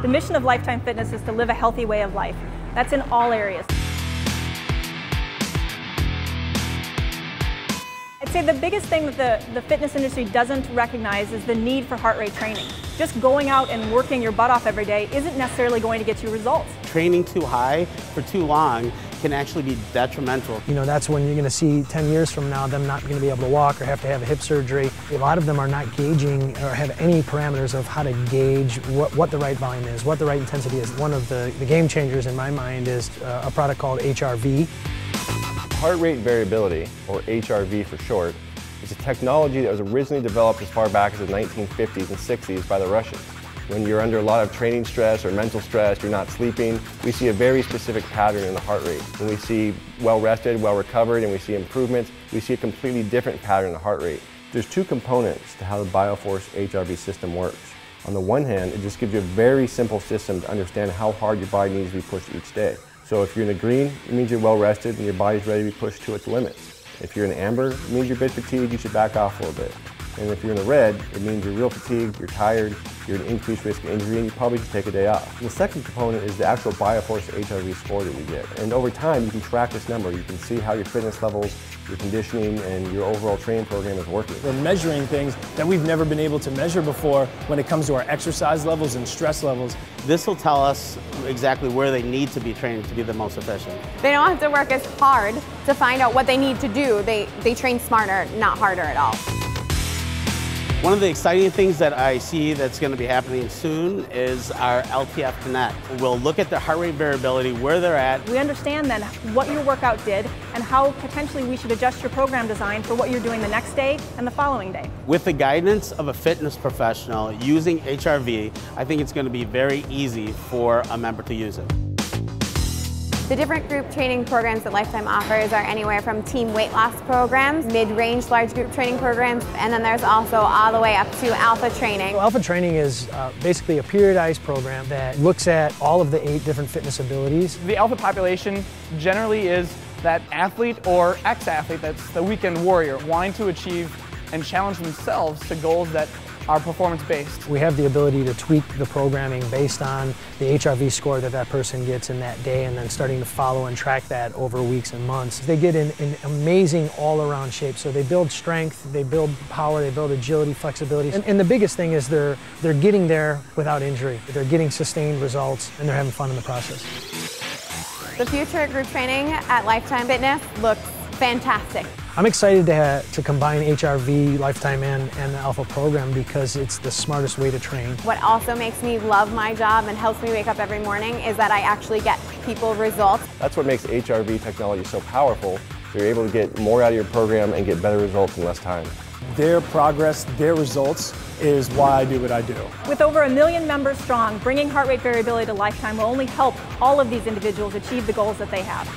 The mission of Lifetime Fitness is to live a healthy way of life. That's in all areas. I'd say the biggest thing that the fitness industry doesn't recognize is the need for heart rate training. Just going out and working your butt off every day isn't necessarily going to get you results. Training too high for too long can actually be detrimental. You know, that's when you're going to see 10 years from now them not going to be able to walk or have to have a hip surgery. A lot of them are not gauging or have any parameters of how to gauge what the right volume is, what the right intensity is. One of the game changers in my mind is a product called HRV. Heart rate variability, or HRV for short, is a technology that was originally developed as far back as the 1950s and 60s by the Russians. When you're under a lot of training stress or mental stress, you're not sleeping, we see a very specific pattern in the heart rate. When we see well rested, well recovered, and we see improvements, we see a completely different pattern in the heart rate. There's two components to how the BioForce HRV system works. On the one hand, it just gives you a very simple system to understand how hard your body needs to be pushed each day. So if you're in the green, it means you're well rested and your body's ready to be pushed to its limits. If you're in amber, it means you're a bit fatigued, you should back off a little bit. And if you're in the red, it means you're real fatigued, you're tired, you're at increased risk of injury, and you probably should take a day off. And the second component is the actual BioForce HRV score that we get. And over time, you can track this number. You can see how your fitness levels, your conditioning, and your overall training program is working. We're measuring things that we've never been able to measure before when it comes to our exercise levels and stress levels. This will tell us exactly where they need to be trained to be the most efficient. They don't have to work as hard to find out what they need to do. They train smarter, not harder at all. One of the exciting things that I see that's going to be happening soon is our LTF Connect. We'll look at the heart rate variability, where they're at. We understand then what your workout did and how potentially we should adjust your program design for what you're doing the next day and the following day. With the guidance of a fitness professional using HRV, I think it's going to be very easy for a member to use it. The different group training programs that Lifetime offers are anywhere from team weight loss programs, mid-range large group training programs, and then there's also all the way up to alpha training. So alpha training is basically a periodized program that looks at all of the 8 different fitness abilities. The alpha population generally is that athlete or ex-athlete that's the weekend warrior wanting to achieve and challenge themselves to goals that are performance-based. We have the ability to tweak the programming based on the HRV score that that person gets in that day, and then starting to follow and track that over weeks and months. They get in amazing all-around shape. So they build strength, they build power, they build agility, flexibility. And the biggest thing is they're getting there without injury. They're getting sustained results, and they're having fun in the process. The future of group training at Lifetime Fitness looks fantastic. I'm excited to combine HRV, Lifetime, and the Alpha program because it's the smartest way to train. What also makes me love my job and helps me wake up every morning is that I actually get people results. That's what makes HRV technology so powerful. So you're able to get more out of your program and get better results in less time. Their progress, their results is why I do what I do. With over 1 million members strong, bringing heart rate variability to Lifetime will only help all of these individuals achieve the goals that they have.